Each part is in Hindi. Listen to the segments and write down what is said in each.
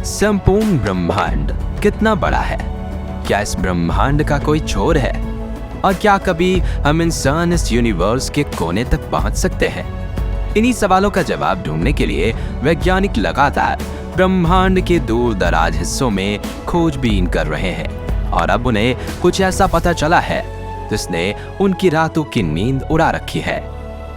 संपूर्ण ब्रह्मांड कितना बड़ा है? क्या इस ब्रह्मांड का कोई छोर है? और क्या कभी हम इंसान इस यूनिवर्स के कोने तक पहुंच सकते हैं? इन्हीं सवालों का जवाब ढूंढने के लिए वैज्ञानिक लगातार ब्रह्मांड के दूर दराज हिस्सों में खोजबीन कर रहे हैं और अब उन्हें कुछ ऐसा पता चला है जिसने उनकी रातों की नींद उड़ा रखी है।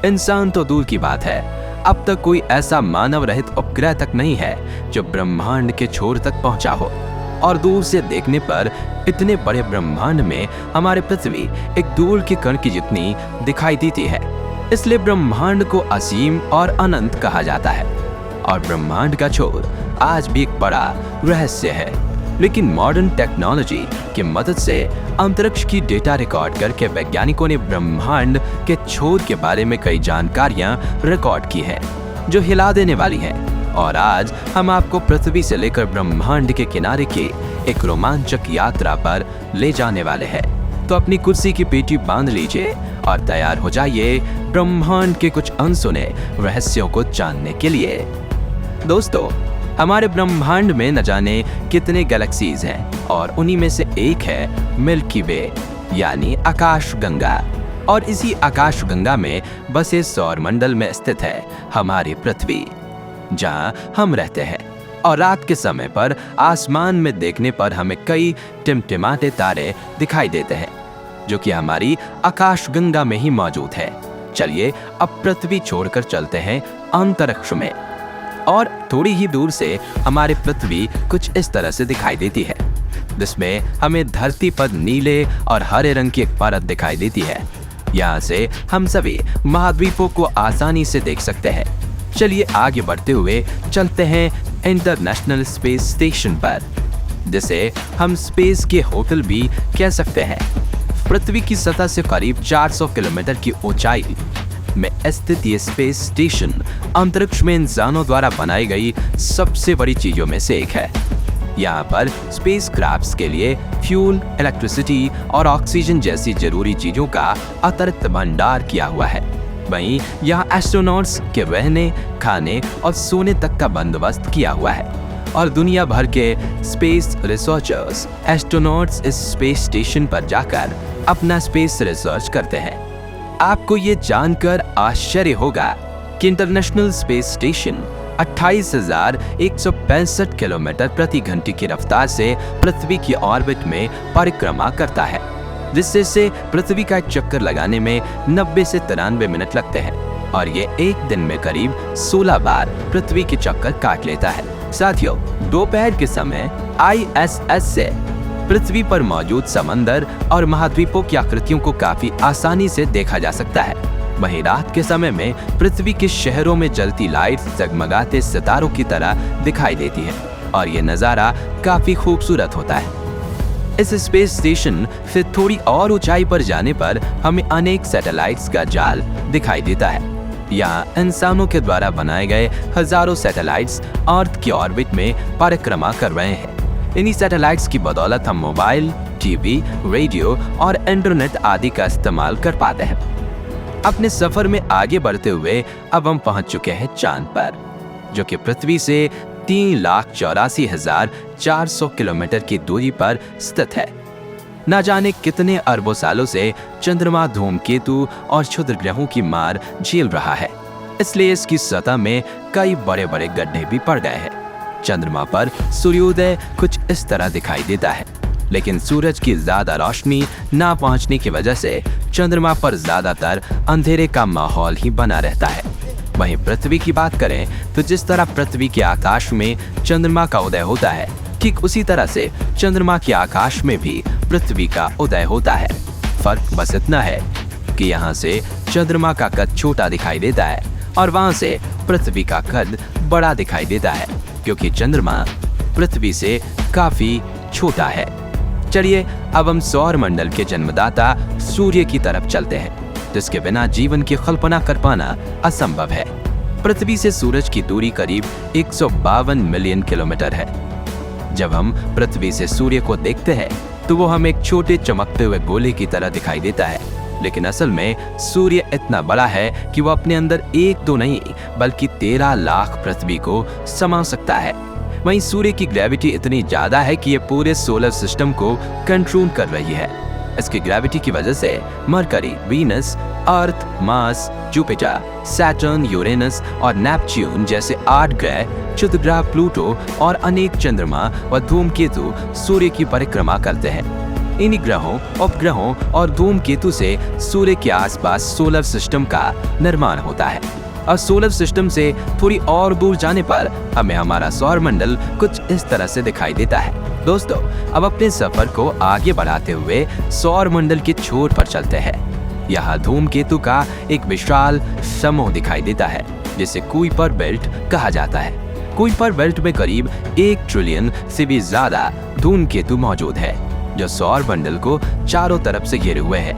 इंसान तो दूर की बात है, अब तक कोई ऐसा मानव रहित उपग्रह तक नहीं है जो ब्रह्मांड के छोर तक पहुंचा हो। और दूर से देखने पर इतने बड़े ब्रह्मांड में हमारी पृथ्वी एक धूल के कण की जितनी दिखाई देती है। इसलिए ब्रह्मांड को असीम और अनंत कहा जाता है और ब्रह्मांड का छोर आज भी एक बड़ा रहस्य है। लेकिन मॉडर्न टेक्नोलॉजी की मदद से अंतरिक्ष की डेटा रिकॉर्ड करके वैज्ञानिकों ने ब्रह्मांड के छोर के बारे में कई जानकारियां रिकॉर्ड की हैं जो हिला देने वाली हैं। और आज हम आपको पृथ्वी से लेकर ब्रह्मांड के किनारे की एक रोमांचक यात्रा पर ले जाने वाले हैं। तो अपनी कुर्सी की पेटी बांध लीजिए और तैयार हो जाइए ब्रह्मांड के कुछ अनसुने रहस्यों को जानने के लिए। दोस्तों, हमारे ब्रह्मांड में न जाने कितने गैलेक्सीज हैं और उन्हीं में से एक है मिल्की वे यानी आकाश गंगा। और इसी आकाश गंगा में बसे सौर मंडल में स्थित है हमारी पृथ्वी, जहां हम रहते हैं। और रात के समय पर आसमान में देखने पर हमें कई टिमटिमाते तारे दिखाई देते हैं जो कि हमारी आकाश गंगा में ही मौजूद है। चलिए अब पृथ्वी छोड़कर चलते हैं अंतरिक्ष में। और थोड़ी ही दूर से हमारी पृथ्वी कुछ इस तरह से दिखाई देती है, जिसमें हमें धरती पर नीले और हरे रंग की एक परत दिखाई देती है। यहाँ से हम सभी महाद्वीपों को आसानी से देख सकते हैं। चलिए आगे बढ़ते हुए चलते हैं इंटरनेशनल स्पेस स्टेशन पर, जिसे हम स्पेस के होटल भी कह सकते हैं। पृथ्वी की सतह से करीब 400 किलोमीटर की ऊंचाई में स्थित ये स्पेस स्टेशन अंतरिक्ष में इंसानों द्वारा बनाई गई सबसे बड़ी चीजों में से एक है। यहाँ पर स्पेस क्राफ्ट्स के लिए फ्यूल, इलेक्ट्रिसिटी और ऑक्सीजन जैसी जरूरी चीजों का अतिरिक्त भंडार किया हुआ है। वहीं यहाँ एस्ट्रोनॉट्स के रहने, खाने और सोने तक का बंदोबस्त किया हुआ है। और दुनिया भर के स्पेस रिसर्चर्स एस्ट्रोनॉट्स इस स्पेस स्टेशन पर जाकर अपना स्पेस रिसर्च करते हैं। आपको ये जानकर आश्चर्य होगा कि इंटरनेशनल स्पेस स्टेशन 28,165 किलोमीटर प्रति घंटे की रफ्तार से पृथ्वी की ऑर्बिट में परिक्रमा करता है, जिससे इसे पृथ्वी का एक चक्कर लगाने में 90 से 93 मिनट लगते हैं। और ये एक दिन में करीब 16 बार पृथ्वी के चक्कर काट लेता है। साथियों, दोपहर के समय ISS से पृथ्वी पर मौजूद समंदर और महाद्वीपों की आकृतियों को काफी आसानी से देखा जा सकता है। वहीं रात के समय में पृथ्वी के शहरों में जलती लाइट्स जगमगाते सितारों की तरह दिखाई देती है और ये नजारा काफी खूबसूरत होता है। इस स्पेस स्टेशन से थोड़ी और ऊंचाई पर जाने पर हमें अनेक सैटेलाइट्स का जाल दिखाई देता है। यहाँ इंसानों के द्वारा बनाए गए हजारों सैटेलाइट्स अर्थ की ऑर्बिट में परिक्रमा कर रहे हैं। इन्हीं सैटेलाइट्स की बदौलत हम मोबाइल, टीवी, रेडियो और इंटरनेट आदि का इस्तेमाल कर पाते हैं। अपने सफर में आगे बढ़ते हुए अब हम पहुंच चुके हैं चांद पर, जो कि पृथ्वी से 3,84,400 किलोमीटर की दूरी पर स्थित है। न जाने कितने अरबों सालों से चंद्रमा धूमकेतु और क्षुद्र ग्रहों की मार झेल रहा है, इसलिए इसकी सतह में कई बड़े बड़े गड्ढे भी पड़ गए हैं। चंद्रमा पर सूर्योदय कुछ इस तरह दिखाई देता है, लेकिन सूरज की ज्यादा रोशनी ना पहुंचने की वजह से चंद्रमा पर ज्यादातर अंधेरे का माहौल ही बना रहता है। वहीं पृथ्वी की बात करें तो जिस तरह पृथ्वी के आकाश में चंद्रमा का उदय होता है, ठीक उसी तरह से चंद्रमा के आकाश में भी पृथ्वी का उदय होता है। फर्क बस इतना है कि यहाँ से चंद्रमा का कद छोटा दिखाई देता है और वहां से पृथ्वी का कद बड़ा दिखाई देता है, क्योंकि चंद्रमा पृथ्वी से काफी छोटा है। चलिए अब हम सौर मंडल के जन्मदाता सूर्य की तरफ चलते हैं, जिसके बिना जीवन की कल्पना कर पाना असंभव है। पृथ्वी से सूरज की दूरी करीब 152 मिलियन किलोमीटर है। जब हम पृथ्वी से सूर्य को देखते हैं तो वो हमें एक छोटे चमकते हुए गोले की तरह दिखाई देता है, लेकिन असल में सूर्य इतना बड़ा है कि वो अपने अंदर एक दो नहीं बल्कि 13 लाख पृथ्वी को समा सकता है। वहीं सूर्य की ग्रेविटी इतनी ज्यादा है कि ये पूरे सोलर सिस्टम को कंट्रोल कर रही है। इसकी ग्रेविटी की वजह से मरकरी, वीनस, अर्थ, मार्स, जुपिटर, सैटर्न, यूरेनस और नेपच्यून जैसे 8 ग्रह, क्षुद्रग्रह प्लूटो और अनेक चंद्रमा व धूमकेतु सूर्य की परिक्रमा करते हैं। इन्हीं ग्रहों, उपग्रहों और धूमकेतु से सूर्य के आसपास सोलर सिस्टम का निर्माण होता है। और सोलर सिस्टम से थोड़ी और दूर जाने पर हमें हमारा सौर मंडल कुछ इस तरह से दिखाई देता है। दोस्तों, अब अपने सफर को आगे बढ़ाते हुए सौर मंडल के छोर पर चलते हैं। यहाँ धूमकेतु का एक विशाल समूह दिखाई देता है जिसे कुइपर बेल्ट कहा जाता है। कुइपर बेल्ट में करीब 1 ट्रिलियन से भी ज्यादा धूमकेतु मौजूद है जो सौर मंडल को चारों तरफ से घेरे हुए है।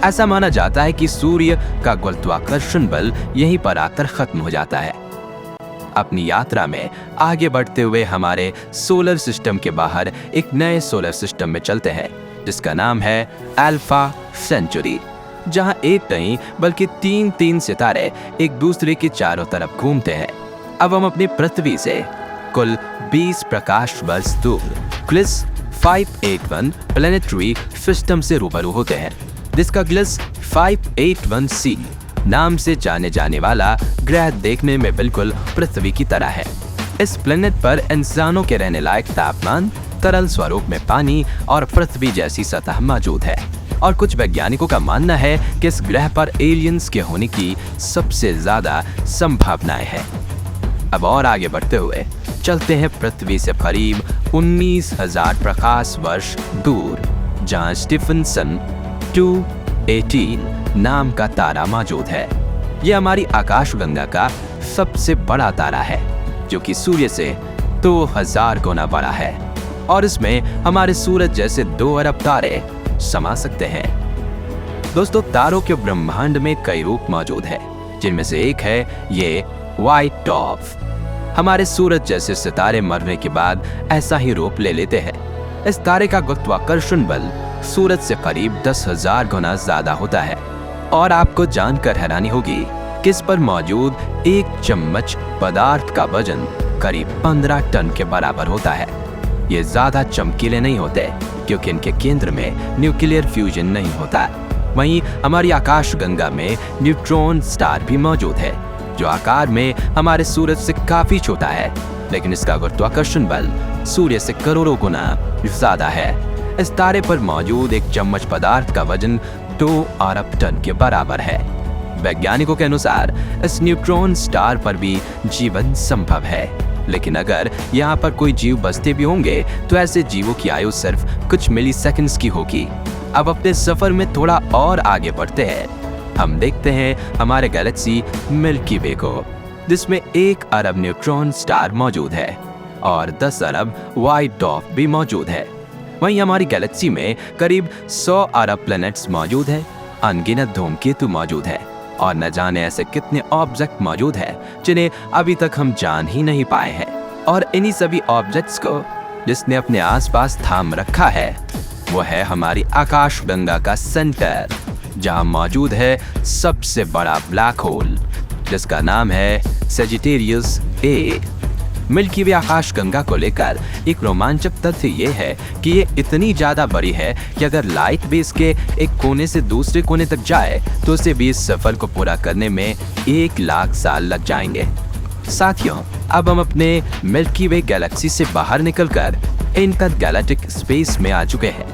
ऐसा माना जाता है कि सूर्य का गुरुत्वाकर्षण बल यहीं पर आकर खत्म हो जाता है। अपनी यात्रा में आगे बढ़ते हुए हमारे सोलर सिस्टम के बाहर एक नए सोलर सिस्टम में चलते हैं जिसका नाम है अल्फा सेंचुरी, जहां एक नहीं बल्कि 3 सितारे एक दूसरे के चारों तरफ घूमते हैं। अब हम अपनी पृथ्वी से कुल 20 प्रकाश वर्ष दूर ग्लिस 581 प्लैनेटरी सिस्टम से रूबरू होते हैं, जिसका ग्लिस 581c नाम से जाने जाने वाला ग्रह देखने में बिल्कुल पृथ्वी की तरह है। इस प्लेनेट पर इंसानों के रहने लायक तापमान, तरल स्वरूप में पानी और पृथ्वी जैसी सतह मौजूद है। और कुछ वैज्ञानिकों का मानना है कि इस ग्रह पर एलियंस के होने की सबसे ज्यादा संभावनाएं हैं। अब और आगे बढ़ते हुए चलते हैं पृथ्वी से करीब 19,000 प्रकाश वर्ष दूर, जहां स्टीफनसन 218 नाम का तारा मौजूद है। यह हमारी आकाशगंगा का सबसे बड़ा तारा है जो कि सूर्य से 2000 गुना बड़ा है और इसमें हमारे सूरज जैसे 2 अरब तारे समा सकते हैं। दोस्तों, तारों के ब्रह्मांड में कई रूप मौजूद है, जिनमें से एक है ये व्हाइट डॉर्फ। हमारे सूरज जैसे सितारे मरने के बाद ऐसा ही रूप ले लेते हैं। इस तारे का गुरुत्वाकर्षण बल सूरज से करीब 10,000 गुना ज्यादा होता है और आपको जानकर हैरानी होगी कि इस पर मौजूद एक चम्मच पदार्थ का वजन करीब 15 टन के बराबर होता है। ये ज्यादा चमकीले नहीं होते क्योंकि इनके केंद्र में न्यूक्लियर फ्यूजन नहीं होता। वहीं हमारी आकाशगंगा में न्यूट्रॉन स्टार भी मौजूद है जो आकार में हमारे सूरज से काफी छोटा है, लेकिन इसका गुरुत्वाकर्षण बल सूर्य से करोड़ों गुना ज्यादा है। इस तारे पर मौजूद एक चम्मच पदार्थ का वजन 2 अरब टन के बराबर है। वैज्ञानिकों के अनुसार इस न्यूट्रॉन स्टार पर भी जीवन संभव है, लेकिन अगर यहाँ पर कोई जीव बसते भी होंगे तो ऐसे जीवों की आयु सिर्फ कुछ मिलीसेकंड्स की होगी। अब अपने सफर में थोड़ा और आगे बढ़ते हैं। हम देखते हैं हमारे गैलेक्सी मिल्की वे को, जिसमें 1 अरब न्यूट्रॉन स्टार मौजूद है और 10 अरब व्हाइट डॉर्फ भी मौजूद है। वहीं हमारी गैलेक्सी में करीब 100 अरब प्लैनेट्स मौजूद है, अनगिनत धूमकेतु मौजूद है और न जाने ऐसे कितने ऑब्जेक्ट मौजूद हैं जिन्हें अभी तक हम जान ही नहीं पाए हैं। और इन्हीं सभी ऑब्जेक्ट्स को जिसने अपने आसपास थाम रखा है वो है हमारी आकाशगंगा का सेंटर, जहां मौजूद है सबसे बड़ा ब्लैक होल जिसका नाम है सेजिटेरियस ए। मिल्की वे आकाशगंगा को लेकर एक रोमांचक तथ्य ये है कि ये इतनी ज्यादा बड़ी है कि अगर लाइट भी इसके एक कोने से दूसरे कोने तक जाए तो उसे भी इस सफर को पूरा करने में 1 लाख साल लग जाएंगे। साथियों, अब हम अपने मिल्की वे गैलेक्सी से बाहर निकलकर इंटरगैलेक्टिक स्पेस में आ चुके हैं,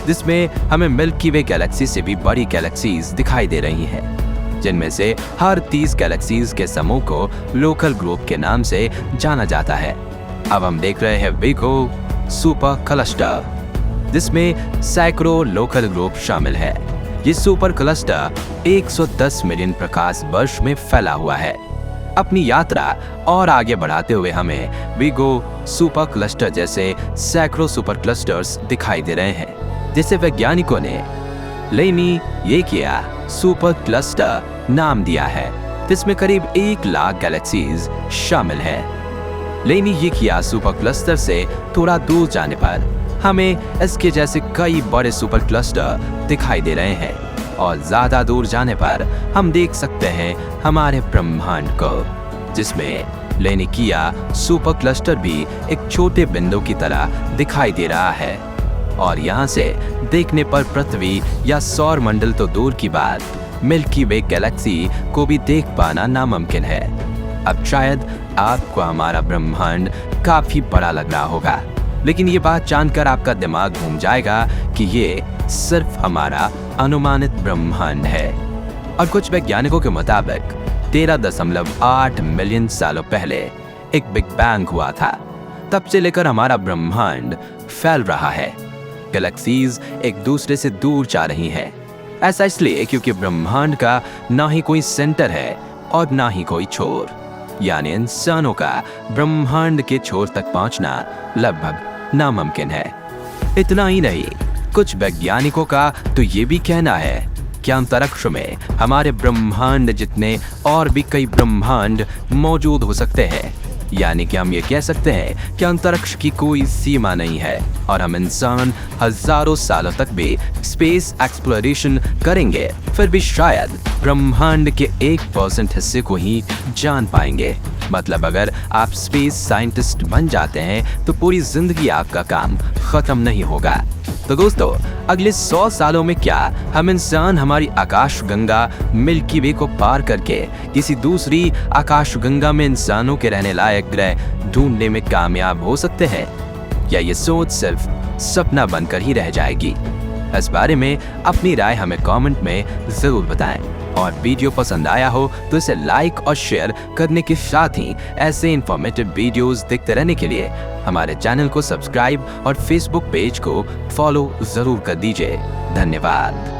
जिसमें हमें मिल्की वे गैलेक्सी से भी बड़ी गैलेक्सीज दिखाई दे रही हैं, जिनमें से हर 30 गैलेक्सीज के समूह को लोकल ग्रुप के नाम से जाना जाता है। अब हम देख रहे हैं विगो सुपर क्लस्टर, जिसमें सैकड़ों लोकल ग्रुप शामिल है। ये सुपर क्लस्टर 110 मिलियन प्रकाश वर्ष में फैला हुआ है। अपनी यात्रा और आगे बढ़ाते हुए हमें विगो सुपर क्लस्टर जैसे सैकड़ों सुपर क्लस्टर्स दिखाई दे रहे हैं, जिसे वैज्ञानिकों ने लेनियेकिया सुपर क्लस्टर नाम दिया है, जिसमें करीब 1 लाख गैलेक्सीज शामिल है। लेनियेकिया सुपर क्लस्टर से थोड़ा दूर जाने पर हमें इसके जैसे कई बड़े सुपर क्लस्टर दिखाई दे रहे हैं और ज्यादा दूर जाने पर हम देख सकते हैं हमारे ब्रह्मांड को, जिसमें लेनिकिया सुपर क्लस्टर भी एक छोटे बिंदु की तरह दिखाई दे रहा है और यहाँ से देखने पर पृथ्वी या सौर मंडल तो दूर की बात, मिल्की वे गैलेक्सी को भी देख पाना नामुमकिन है। अब शायद आपको हमारा ब्रह्मांड काफी बड़ा लग रहा होगा, लेकिन ये बात जानकर आपका दिमाग घूम जाएगा कि ये सिर्फ हमारा अनुमानित ब्रह्मांड है। और कुछ वैज्ञानिकों के मुताबिक 13.8 मिलियन सालों पहले एक बिग बैंग हुआ था। तब से लेकर हमारा ब्रह्मांड फैल रहा है। गैलेक्सीज एक दूसरे से दूर जा रही हैं। ऐसा इसलिए क्योंकि ब्रह्मांड का ना ही कोई सेंटर है और ना ही कोई छोर, यानी इंसानों का ब्रह्मांड के छोर तक पहुंचना लगभग नामुमकिन है। इतना ही नहीं, कुछ वैज्ञानिकों का तो ये भी कहना है कि अंतरिक्ष में हमारे ब्रह्मांड जितने और भी कई ब्रह्मांड मौजूद हो सकते हैं। यानी कि हम ये कह सकते हैं कि अंतरिक्ष की कोई सीमा नहीं है और हम इंसान हजारों सालों तक भी स्पेस एक्सप्लोरेशन करेंगे, फिर भी शायद ब्रह्मांड के 1% हिस्से को ही जान पाएंगे। मतलब अगर आप स्पेस साइंटिस्ट बन जाते हैं तो पूरी जिंदगी आपका काम खत्म नहीं होगा। तो दोस्तों, अगले 100 सालों में क्या हम इंसान हमारी आकाश गंगा मिल्की वे को पार करके किसी दूसरी आकाश गंगा में इंसानों के रहने लायक ग्रह ढूंढने में कामयाब हो सकते हैं, या ये सोच सिर्फ सपना बनकर ही रह जाएगी? इस बारे में अपनी राय हमें कमेंट में जरूर बताएं। और वीडियो पसंद आया हो तो इसे लाइक और शेयर करने के साथ ही ऐसे इंफॉर्मेटिव वीडियोस देखते रहने के लिए हमारे चैनल को सब्सक्राइब और फेसबुक पेज को फॉलो जरूर कर दीजिए। धन्यवाद।